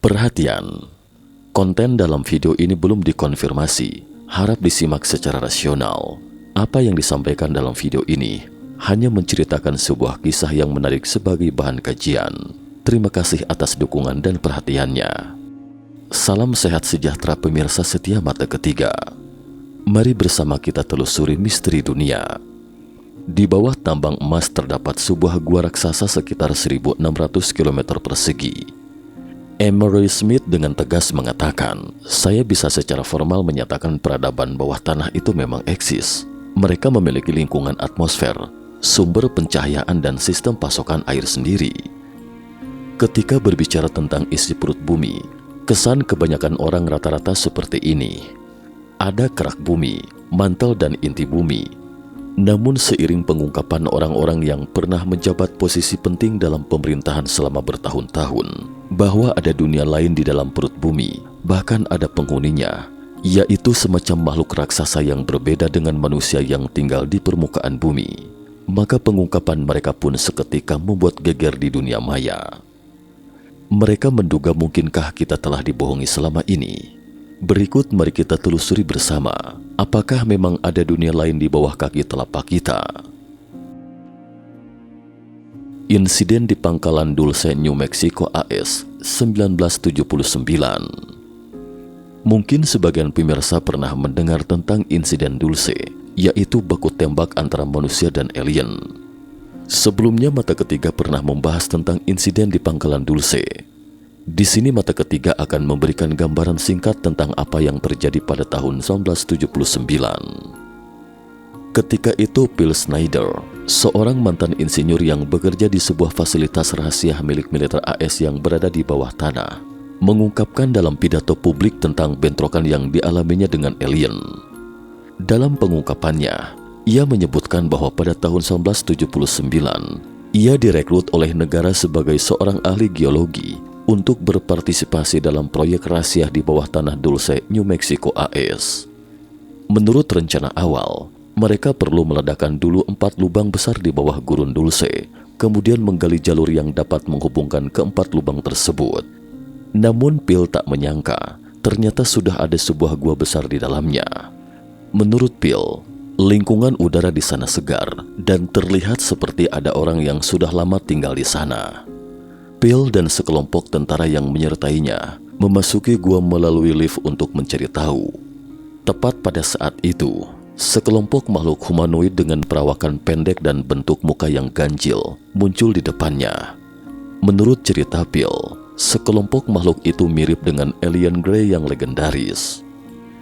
Perhatian, konten dalam video ini belum dikonfirmasi, harap disimak secara rasional. Apa yang disampaikan dalam video ini hanya menceritakan sebuah kisah yang menarik sebagai bahan kajian. Terima kasih atas dukungan dan perhatiannya. Salam sehat sejahtera pemirsa setia Mata Ketiga. Mari bersama kita telusuri misteri dunia. Di bawah tambang emas terdapat sebuah gua raksasa sekitar 1.600 km persegi. Emery Smith dengan tegas mengatakan, "Saya bisa secara formal menyatakan peradaban bawah tanah itu memang eksis. Mereka memiliki lingkungan atmosfer, sumber pencahayaan dan sistem pasokan air sendiri." Ketika berbicara tentang isi perut bumi, kesan kebanyakan orang rata-rata seperti ini. Ada kerak bumi, mantel dan inti bumi. Namun seiring pengungkapan orang-orang yang pernah menjabat posisi penting dalam pemerintahan selama bertahun-tahun, bahwa ada dunia lain di dalam perut bumi, bahkan ada penghuninya, yaitu semacam makhluk raksasa yang berbeda dengan manusia yang tinggal di permukaan bumi. Maka pengungkapan mereka pun seketika membuat geger di dunia maya. Mereka menduga mungkinkah kita telah dibohongi selama ini. Berikut mari kita telusuri bersama, apakah memang ada dunia lain di bawah kaki telapak kita. Insiden di Pangkalan Dulce, New Mexico, AS, 1979. Mungkin sebagian pemirsa pernah mendengar tentang insiden Dulce, yaitu baku tembak antara manusia dan alien. Sebelumnya Mata Ketiga pernah membahas tentang insiden di Pangkalan Dulce. Di sini Mata Ketiga akan memberikan gambaran singkat tentang apa yang terjadi pada tahun 1979. Ketika itu Phil Schneider, seorang mantan insinyur yang bekerja di sebuah fasilitas rahasia milik militer AS yang berada di bawah tanah, mengungkapkan dalam pidato publik tentang bentrokan yang dialaminya dengan alien. Dalam pengungkapannya, ia menyebutkan bahwa pada tahun 1979, ia direkrut oleh negara sebagai seorang ahli geologi untuk berpartisipasi dalam proyek rahasia di bawah tanah Dulce, New Mexico, AS. Menurut rencana awal, mereka perlu meledakkan dulu 4 lubang besar di bawah gurun Dulce, kemudian menggali jalur yang dapat menghubungkan ke-4 lubang tersebut. Namun Phil tak menyangka, ternyata sudah ada sebuah gua besar di dalamnya. Menurut Phil, lingkungan udara di sana segar dan terlihat seperti ada orang yang sudah lama tinggal di sana. Phil dan sekelompok tentara yang menyertainya memasuki gua melalui lift untuk mencari tahu. Tepat pada saat itu, sekelompok makhluk humanoid dengan perawakan pendek dan bentuk muka yang ganjil muncul di depannya. Menurut cerita Phil, sekelompok makhluk itu mirip dengan alien Grey yang legendaris.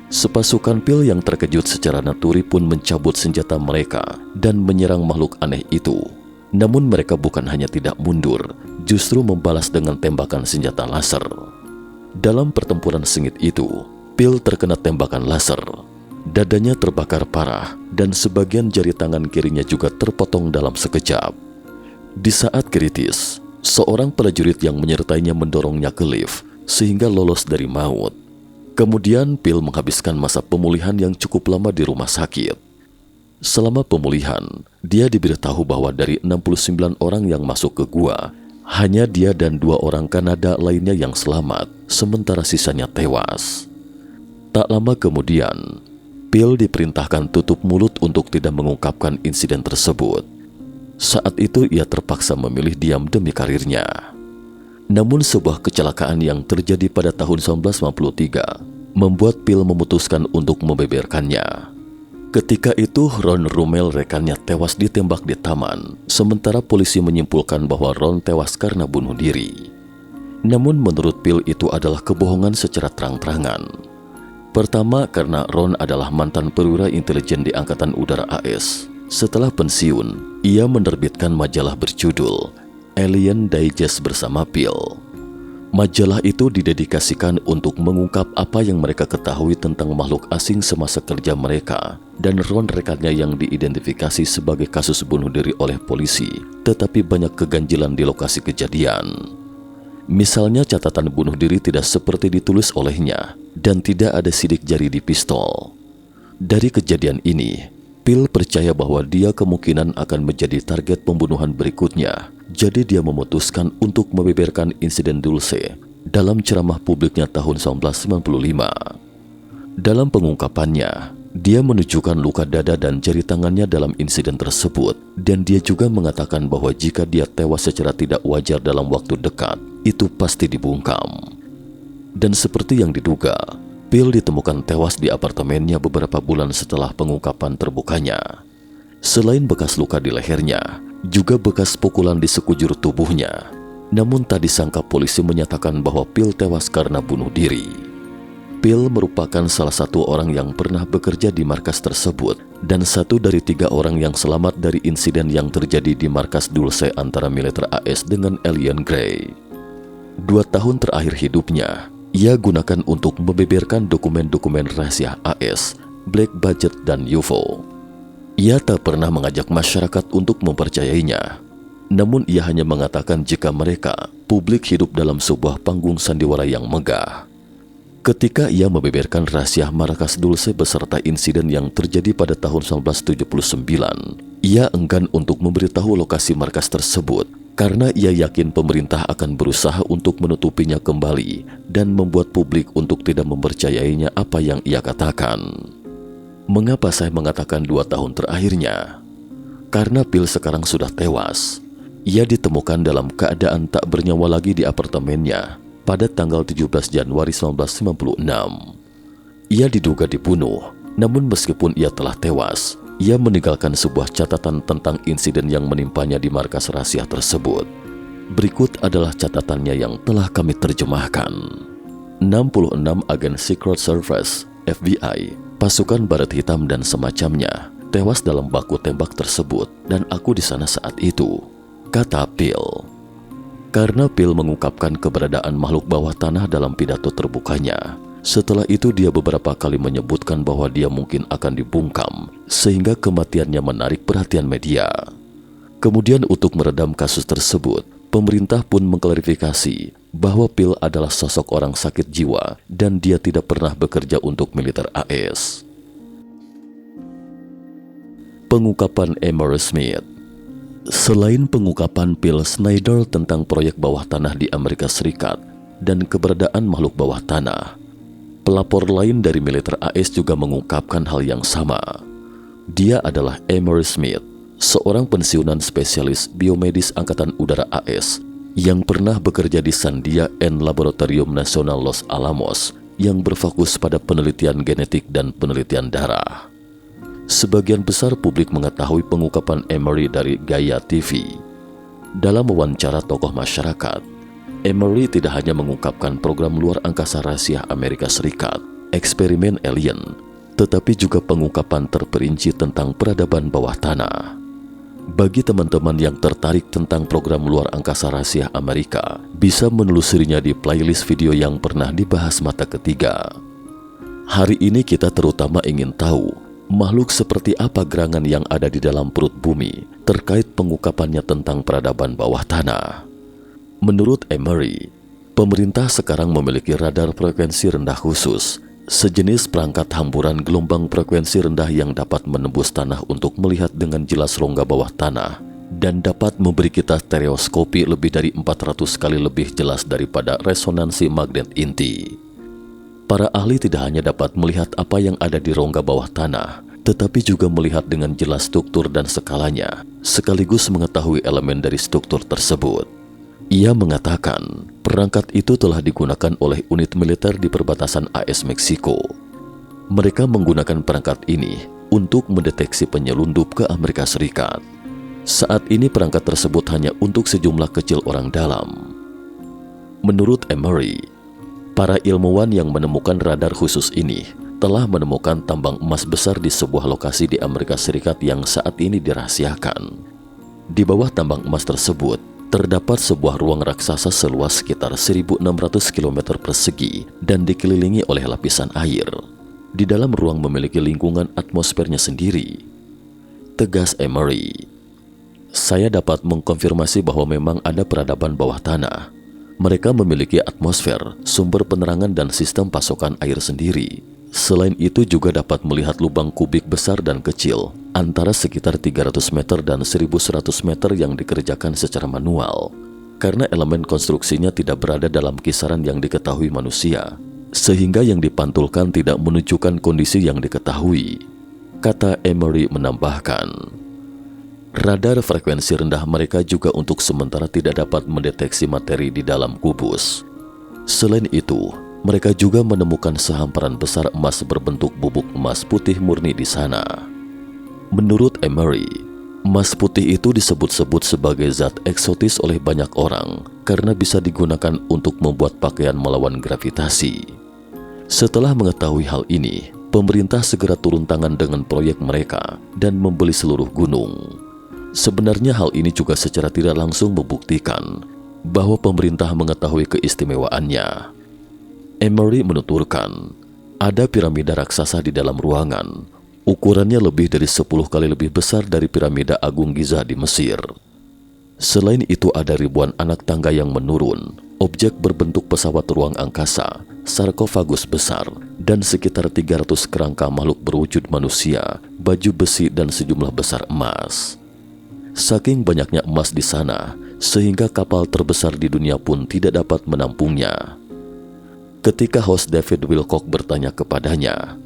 Sepasukan Phil yang terkejut secara naturi pun mencabut senjata mereka dan menyerang makhluk aneh itu. Namun mereka bukan hanya tidak mundur, justru membalas dengan tembakan senjata laser. Dalam pertempuran sengit itu, Phil terkena tembakan laser. Dadanya terbakar parah dan sebagian jari tangan kirinya juga terpotong dalam sekejap. Di saat kritis, seorang prajurit yang menyertainya mendorongnya ke lift sehingga lolos dari maut. Kemudian Phil menghabiskan masa pemulihan yang cukup lama di rumah sakit. Selama pemulihan, dia diberitahu bahwa dari 69 orang yang masuk ke gua, hanya dia dan 2 orang Kanada lainnya yang selamat, sementara sisanya tewas. Tak lama kemudian, Phil diperintahkan tutup mulut untuk tidak mengungkapkan insiden tersebut. Saat itu ia terpaksa memilih diam demi karirnya. Namun sebuah kecelakaan yang terjadi pada tahun 1953 membuat Phil memutuskan untuk membeberkannya. Ketika itu Ron Rummel rekannya tewas ditembak di taman, sementara polisi menyimpulkan bahwa Ron tewas karena bunuh diri. Namun menurut Phil itu adalah kebohongan secara terang-terangan. Pertama karena Ron adalah mantan perwira intelijen di Angkatan Udara AS. Setelah pensiun, ia menerbitkan majalah berjudul Alien Digest bersama Phil. Majalah itu didedikasikan untuk mengungkap apa yang mereka ketahui tentang makhluk asing semasa kerja mereka dan Ron rekannya yang diidentifikasi sebagai kasus bunuh diri oleh polisi, tetapi banyak keganjilan di lokasi kejadian. Misalnya catatan bunuh diri tidak seperti ditulis olehnya dan tidak ada sidik jari di pistol. Dari kejadian ini, Phil percaya bahwa dia kemungkinan akan menjadi target pembunuhan berikutnya. Jadi dia memutuskan untuk membeberkan insiden Dulce dalam ceramah publiknya tahun 1995. Dalam pengungkapannya, dia menunjukkan luka dada dan jari tangannya dalam insiden tersebut, dan dia juga mengatakan bahwa jika dia tewas secara tidak wajar dalam waktu dekat, itu pasti dibungkam. Dan seperti yang diduga, Phil ditemukan tewas di apartemennya beberapa bulan setelah pengungkapan terbukanya. Selain bekas luka di lehernya, juga bekas pukulan di sekujur tubuhnya. Namun tak disangka polisi menyatakan bahwa Phil tewas karena bunuh diri. Phil merupakan salah satu orang yang pernah bekerja di markas tersebut dan satu dari 3 orang yang selamat dari insiden yang terjadi di markas Dulce antara militer AS dengan alien Grey. 2 tahun terakhir hidupnya, ia gunakan untuk membeberkan dokumen-dokumen rahasia AS, Black Budget, dan UFO. Ia tak pernah mengajak masyarakat untuk mempercayainya. Namun ia hanya mengatakan jika mereka, publik, hidup dalam sebuah panggung sandiwara yang megah. Ketika ia membeberkan rahasia markas Dulce beserta insiden yang terjadi pada tahun 1979, ia enggan untuk memberitahu lokasi markas tersebut karena ia yakin pemerintah akan berusaha untuk menutupinya kembali dan membuat publik untuk tidak mempercayainya apa yang ia katakan. Mengapa saya mengatakan 2 tahun terakhirnya? Karena Phil sekarang sudah tewas. Ia ditemukan dalam keadaan tak bernyawa lagi di apartemennya pada tanggal 17 Januari 1996. Ia diduga dibunuh, namun meskipun ia telah tewas, ia meninggalkan sebuah catatan tentang insiden yang menimpanya di markas rahasia tersebut. Berikut adalah catatannya yang telah kami terjemahkan. 66 agen Secret Service, FBI, pasukan Baret Hitam dan semacamnya, tewas dalam baku tembak tersebut dan aku di sana saat itu, kata Phil. Karena Phil mengungkapkan keberadaan makhluk bawah tanah dalam pidato terbukanya. Setelah itu dia beberapa kali menyebutkan bahwa dia mungkin akan dibungkam, sehingga kematiannya menarik perhatian media. Kemudian untuk meredam kasus tersebut, pemerintah pun mengklarifikasi bahwa Phil adalah sosok orang sakit jiwa dan dia tidak pernah bekerja untuk militer AS. Pengungkapan Emery Smith. Selain pengungkapan Phil Schneider tentang proyek bawah tanah di Amerika Serikat dan keberadaan makhluk bawah tanah, pelapor lain dari militer AS juga mengungkapkan hal yang sama. Dia adalah Emery Smith, seorang pensiunan spesialis biomedis Angkatan Udara AS yang pernah bekerja di Sandia and Laboratorium Nasional Los Alamos yang berfokus pada penelitian genetik dan penelitian darah. Sebagian besar publik mengetahui pengungkapan Emery dari Gaia TV. Dalam wawancara tokoh masyarakat, Emery tidak hanya mengungkapkan program luar angkasa rahasia Amerika Serikat, eksperimen alien, tetapi juga pengungkapan terperinci tentang peradaban bawah tanah. Bagi teman-teman yang tertarik tentang program luar angkasa rahasia Amerika, bisa menelusurinya di playlist video yang pernah dibahas Mata Ketiga. Hari ini kita terutama ingin tahu makhluk seperti apa gerangan yang ada di dalam perut bumi terkait pengungkapannya tentang peradaban bawah tanah. Menurut Emery, pemerintah sekarang memiliki radar frekuensi rendah khusus, sejenis perangkat hamburan gelombang frekuensi rendah yang dapat menembus tanah untuk melihat dengan jelas rongga bawah tanah dan dapat memberi kita stereoskopi lebih dari 400 kali lebih jelas daripada resonansi magnet inti. Para ahli tidak hanya dapat melihat apa yang ada di rongga bawah tanah, tetapi juga melihat dengan jelas struktur dan skalanya, sekaligus mengetahui elemen dari struktur tersebut. Ia mengatakan, perangkat itu telah digunakan oleh unit militer di perbatasan AS Meksiko. Mereka menggunakan perangkat ini untuk mendeteksi penyelundup ke Amerika Serikat. Saat ini perangkat tersebut hanya untuk sejumlah kecil orang dalam. Menurut Emery, para ilmuwan yang menemukan radar khusus ini telah menemukan tambang emas besar di sebuah lokasi di Amerika Serikat yang saat ini dirahasiakan. Di bawah tambang emas tersebut, terdapat sebuah ruang raksasa seluas sekitar 1.600 km persegi dan dikelilingi oleh lapisan air. Di dalam ruang memiliki lingkungan atmosfernya sendiri. Tegas Emery. Saya dapat mengkonfirmasi bahwa memang ada peradaban bawah tanah. Mereka memiliki atmosfer, sumber penerangan dan sistem pasokan air sendiri. Selain itu juga dapat melihat lubang kubik besar dan kecil, antara sekitar 300 meter dan 1.100 meter yang dikerjakan secara manual. karena elemen konstruksinya tidak berada dalam kisaran yang diketahui manusia, sehingga yang dipantulkan tidak menunjukkan kondisi yang diketahui, kata Emery menambahkan. Radar frekuensi rendah mereka juga untuk sementara tidak dapat mendeteksi materi di dalam kubus. Selain itu, mereka juga menemukan sehamparan besar emas berbentuk bubuk emas putih murni di sana. Menurut Emery, emas putih itu disebut-sebut sebagai zat eksotis oleh banyak orang karena bisa digunakan untuk membuat pakaian melawan gravitasi. Setelah mengetahui hal ini, pemerintah segera turun tangan dengan proyek mereka dan membeli seluruh gunung. Sebenarnya hal ini juga secara tidak langsung membuktikan bahwa pemerintah mengetahui keistimewaannya. Emery menuturkan, ada piramida raksasa di dalam ruangan. Ukurannya lebih dari 10 kali lebih besar dari piramida Agung Giza di Mesir. Selain itu ada ribuan anak tangga yang menurun, objek berbentuk pesawat ruang angkasa, sarkofagus besar, dan sekitar 300 kerangka makhluk berwujud manusia, baju besi dan sejumlah besar emas. Saking banyaknya emas di sana, sehingga kapal terbesar di dunia pun tidak dapat menampungnya. Ketika host David Wilcock bertanya kepadanya,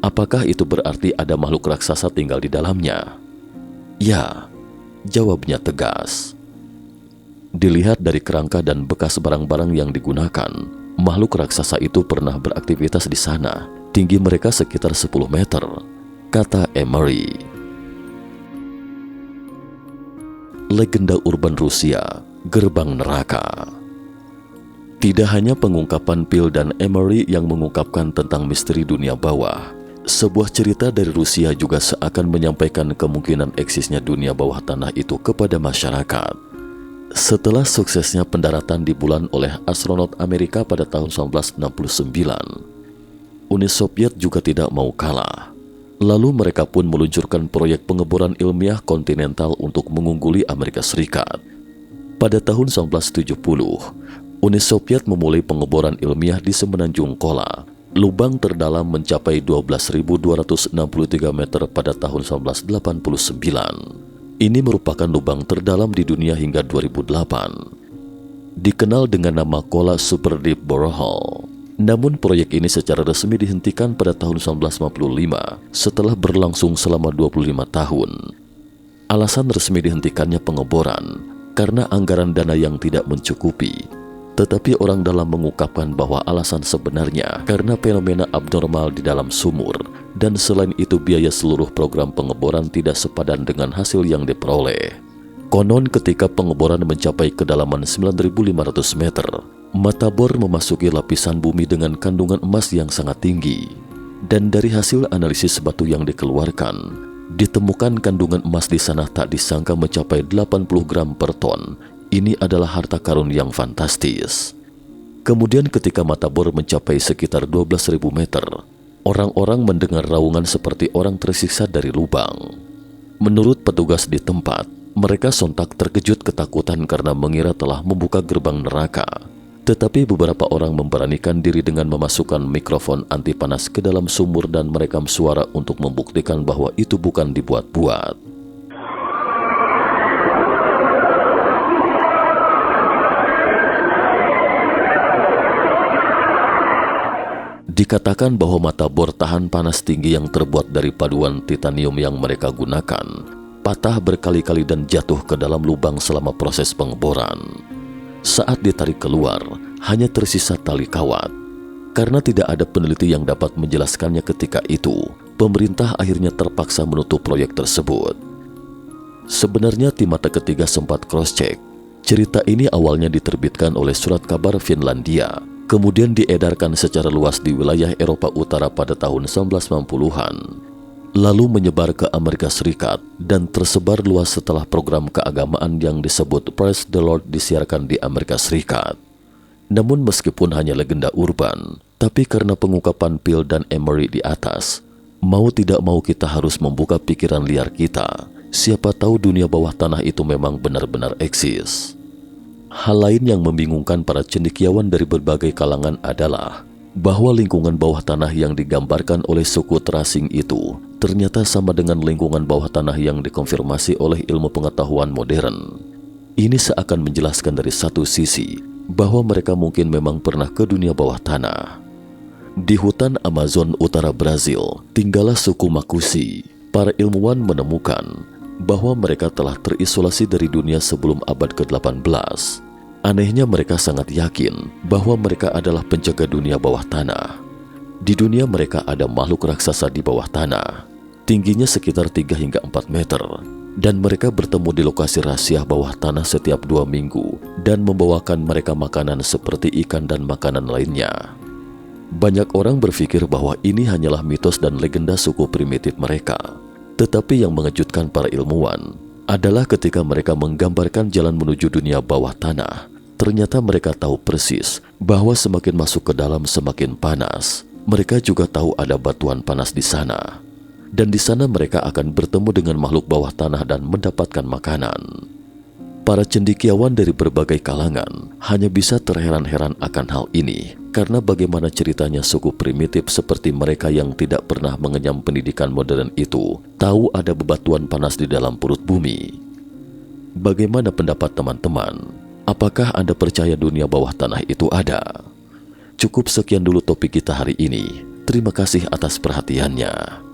apakah itu berarti ada makhluk raksasa tinggal di dalamnya? Ya, jawabnya tegas. Dilihat dari kerangka dan bekas barang-barang yang digunakan, makhluk raksasa itu pernah beraktivitas di sana. Tinggi mereka sekitar 10 meter, kata Emery. Legenda urban Rusia, Gerbang Neraka. Tidak hanya pengungkapan Peale dan Emery yang mengungkapkan tentang misteri dunia bawah, sebuah cerita dari Rusia juga seakan menyampaikan kemungkinan eksisnya dunia bawah tanah itu kepada masyarakat. Setelah suksesnya pendaratan di bulan oleh astronot Amerika pada tahun 1969, Uni Soviet juga tidak mau kalah. Lalu mereka pun meluncurkan proyek pengeboran ilmiah kontinental untuk mengungguli Amerika Serikat. Pada tahun 1970, Uni Soviet memulai pengeboran ilmiah di Semenanjung Kola. Lubang terdalam mencapai 12.263 meter pada tahun 1989. Ini merupakan lubang terdalam di dunia hingga 2008. Dikenal dengan nama Kola Super Deep Borehole. Namun proyek ini secara resmi dihentikan pada tahun 1955 setelah berlangsung selama 25 tahun. Alasan resmi dihentikannya pengeboran karena anggaran dana yang tidak mencukupi. Tetapi orang dalam mengungkapkan bahwa alasan sebenarnya karena fenomena abnormal di dalam sumur, dan selain itu biaya seluruh program pengeboran tidak sepadan dengan hasil yang diperoleh. Konon ketika pengeboran mencapai kedalaman 9.500 meter, mata bor memasuki lapisan bumi dengan kandungan emas yang sangat tinggi. Dan dari hasil analisis batu yang dikeluarkan, ditemukan kandungan emas di sana tak disangka mencapai 80 gram per ton. Ini adalah harta karun yang fantastis. Kemudian ketika mata bor mencapai sekitar 12.000 meter, orang-orang mendengar raungan seperti orang tersiksa dari lubang. Menurut petugas di tempat, mereka sontak terkejut ketakutan karena mengira telah membuka gerbang neraka. Tetapi beberapa orang memberanikan diri dengan memasukkan mikrofon anti panas ke dalam sumur dan merekam suara untuk membuktikan bahwa itu bukan dibuat-buat. Dikatakan bahwa mata bor tahan panas tinggi yang terbuat dari paduan titanium yang mereka gunakan patah berkali-kali dan jatuh ke dalam lubang selama proses pengeboran. Saat ditarik keluar, hanya tersisa tali kawat. Karena tidak ada peneliti yang dapat menjelaskannya ketika itu, pemerintah akhirnya terpaksa menutup proyek tersebut. Sebenarnya tim mata ketiga sempat cross-check. Cerita ini awalnya diterbitkan oleh Surat Kabar Finlandia, kemudian diedarkan secara luas di wilayah Eropa Utara pada tahun 1990-an. Lalu menyebar ke Amerika Serikat dan tersebar luas setelah program keagamaan yang disebut Praise the Lord disiarkan di Amerika Serikat. Namun meskipun hanya legenda urban, tapi karena pengungkapan Peale dan Emery di atas, mau tidak mau kita harus membuka pikiran liar kita. Siapa tahu dunia bawah tanah itu memang benar-benar eksis. Hal lain yang membingungkan para cendekiawan dari berbagai kalangan adalah bahwa lingkungan bawah tanah yang digambarkan oleh suku terasing itu ternyata sama dengan lingkungan bawah tanah yang dikonfirmasi oleh ilmu pengetahuan modern. Ini seakan menjelaskan dari satu sisi bahwa mereka mungkin memang pernah ke dunia bawah tanah. Di hutan Amazon utara Brazil, tinggallah suku Makusi. Para ilmuwan menemukan bahwa mereka telah terisolasi dari dunia sebelum abad ke-18. Anehnya mereka sangat yakin bahwa mereka adalah penjaga dunia bawah tanah. Di dunia mereka ada makhluk raksasa di bawah tanah. Tingginya sekitar 3 hingga 4 meter. Dan mereka bertemu di lokasi rahasia bawah tanah setiap 2 minggu dan membawakan mereka makanan seperti ikan dan makanan lainnya. Banyak orang berpikir bahwa ini hanyalah mitos dan legenda suku primitif mereka. Tetapi yang mengejutkan para ilmuwan adalah ketika mereka menggambarkan jalan menuju dunia bawah tanah. Ternyata mereka tahu persis bahwa semakin masuk ke dalam semakin panas. Mereka juga tahu ada batuan panas di sana. Dan di sana mereka akan bertemu dengan makhluk bawah tanah dan mendapatkan makanan. Para cendekiawan dari berbagai kalangan hanya bisa terheran-heran akan hal ini karena bagaimana ceritanya suku primitif seperti mereka yang tidak pernah mengenyam pendidikan modern itu tahu ada bebatuan panas di dalam perut bumi. Bagaimana pendapat teman-teman? Apakah Anda percaya dunia bawah tanah itu ada? Cukup sekian dulu topik kita hari ini. Terima kasih atas perhatiannya.